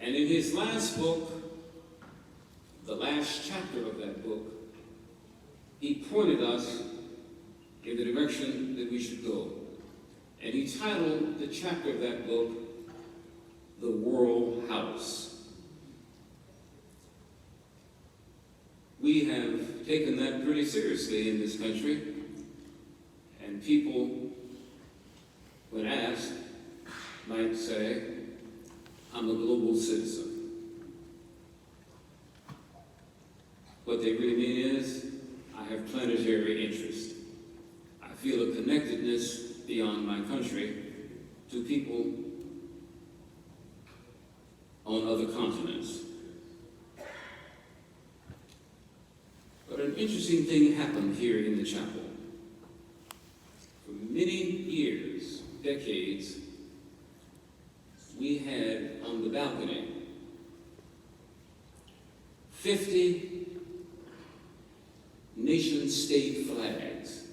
And in his last book, the last chapter of that book, he pointed us in the direction that we should go. And he titled the chapter of that book, The World House. We have taken that pretty seriously in this country, and people, when asked, might say, I'm a global citizen. What they really mean is, I have planetary interest. I feel a connectedness beyond my country to people on other continents. But an interesting thing happened here in the chapel. For many years, decades, we had on the balcony 50 nation-state flags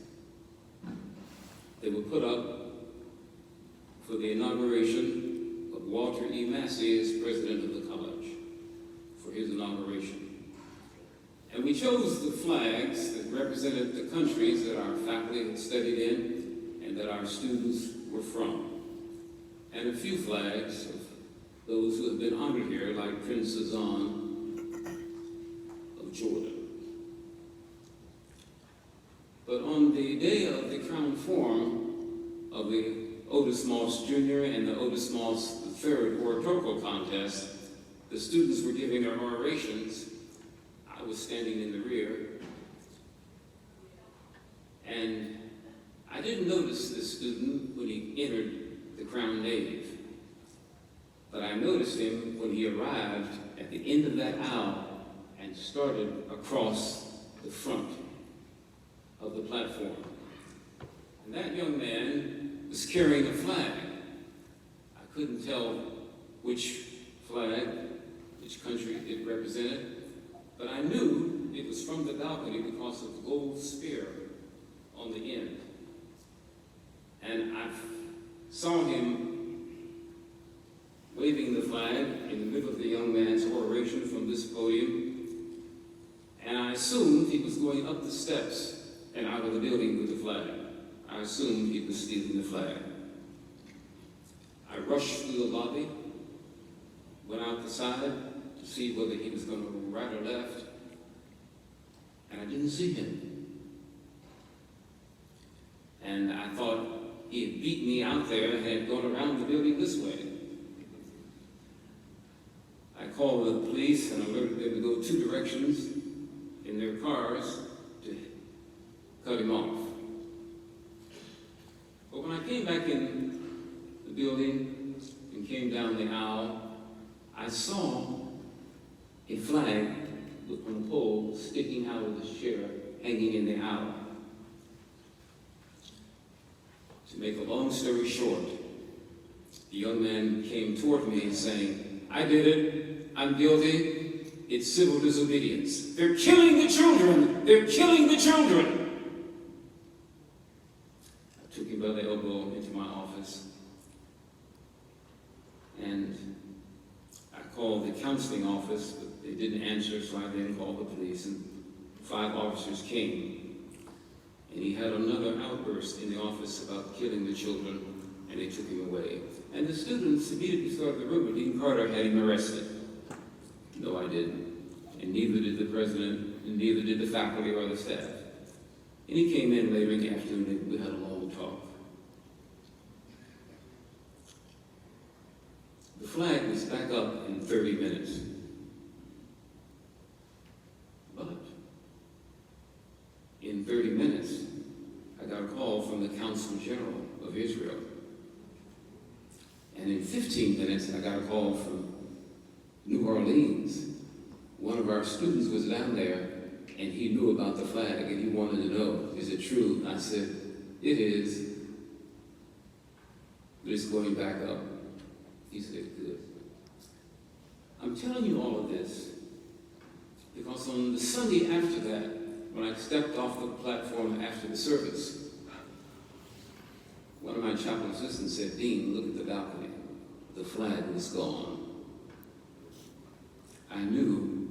that were put up for the inauguration of Walter E. Massey as president of the college, for his inauguration. And we chose the flags that represented the countries that our faculty had studied in and that our students were from. And a few flags of those who have been honored here, like Prince Azan of Jordan. But on the day of the crown form of the Otis Moss Jr. and the Otis Moss III oratorical contest, the students were giving their orations. I was standing in the rear, and I didn't notice this student when he entered the crown nave, but I noticed him when he arrived at the end of that aisle and started across the front of the platform. And that young man was carrying a flag. I couldn't tell which flag, which country it represented, but I knew it was from the balcony because of the gold spear on the end. And I saw him waving the flag in the middle of the young man's oration from this podium, and I assumed he was going up the steps and out of the building with the flag. I assumed he was stealing the flag. I rushed through the lobby, went out the side to see whether he was going to go right or left, and I didn't see him. And I thought he had beat me out there and had gone around the building this way. I called the police and alerted them to go 2 directions in their cars to cut him off. But when I came back in the building and came down the aisle, I saw a flag on a pole sticking out of the chair, hanging in the aisle. To make a long story short, the young man came toward me saying, I did it, I'm guilty, it's civil disobedience. They're killing the children, they're killing the children. I took him by the elbow into my office, and I called the counseling office, but they didn't answer, so I then called the police, and 5 officers came. And he had another outburst in the office about killing the children, and they took him away. And the students immediately started the rumor Dean Carter had him arrested. No, I didn't. And neither did the president, and neither did the faculty or the staff. And he came in later in the afternoon, and we had a long talk. The flag was back up in 30 minutes. But in 30 minutes, I got a call from the Consul General of Israel. And in 15 minutes, I got a call from New Orleans. One of our students was down there, and he knew about the flag, and he wanted to know, is it true? I said, it is, but it's going back up. He said, good. I'm telling you all of this because on the Sunday after that, when I stepped off the platform after the service, one of my chapel assistants said, Dean, look at the balcony. The flag was gone. I knew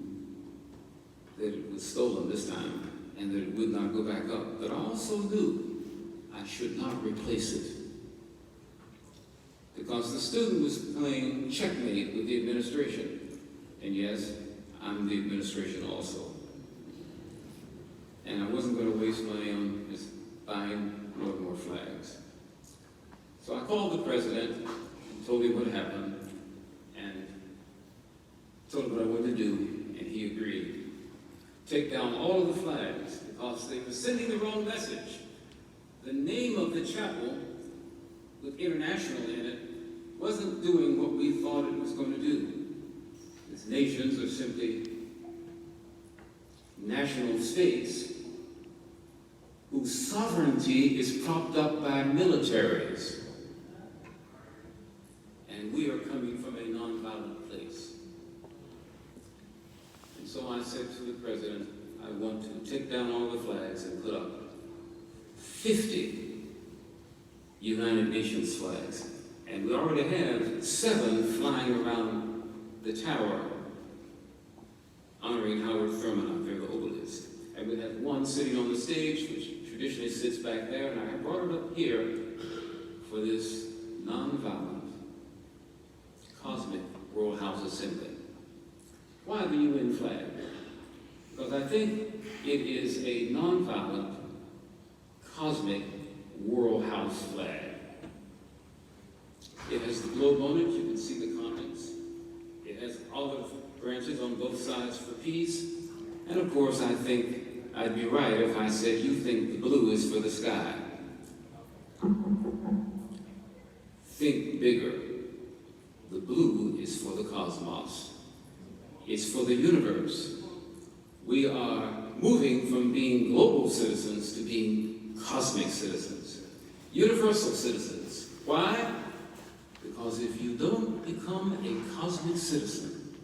that it was stolen this time and that it would not go back up. But I also knew I should not replace it, because the student was playing checkmate with the administration. And yes, I'm the administration also. And I wasn't going to waste money on just buying more flags. So I called the president and told him what happened and told him what I wanted to do, and he agreed. Take down all of the flags because they were sending the wrong message. The name of the chapel with international in it wasn't doing what we thought it was going to do. Its nations are simply national states whose sovereignty is propped up by militaries. And we are coming from a nonviolent place. And so I said to the president, I want to take down all the flags and put up 50 United Nations flags. And we already have 7 flying around the tower, honoring Howard Thurman out there, the obelisk. And we have one sitting on the stage, which traditionally sits back there, and I brought it up here for this nonviolent cosmic World House Assembly. Why the UN flag? Because I think it is a nonviolent cosmic World House flag. It has the globe on it, you can see the comments. It has olive branches on both sides for peace. And of course, I think I'd be right if I said you think the blue is for the sky. Think bigger. The blue is for the cosmos. It's for the universe. We are moving from being global citizens to being cosmic citizens, universal citizens. Why? Because if you don't become a cosmic citizen,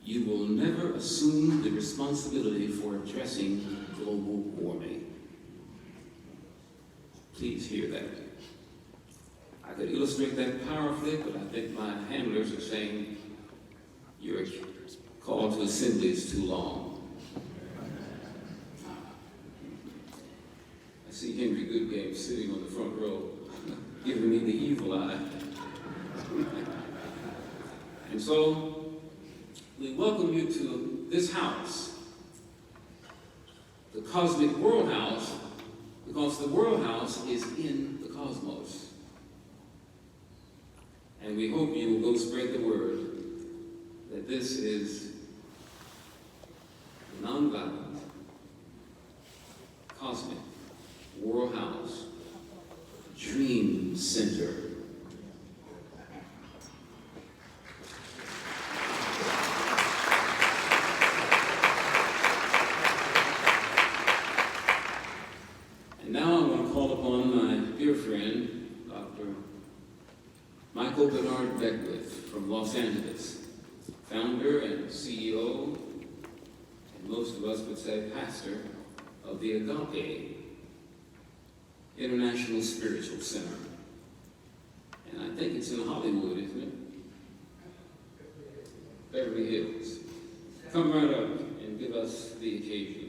you will never assume the responsibility for addressing global warming. Please hear that. I could illustrate that powerfully, but I think my handlers are saying your call to assembly is too long. I see Henry Goodgame sitting on the front row, giving me the evil eye. And so, we welcome you to this house, the Cosmic World House, because the World House is in the cosmos. And we hope you will go spread the word that this is the nonviolent, cosmic World House Dream Center. And now I'm going to call upon my dear friend, Dr. Michael Bernard Beckwith from Los Angeles, founder and CEO, and most of us would say pastor, of the Agape International Spiritual Center. And I think it's in Hollywood, isn't it? Beverly Hills. Come right up and give us the occasion.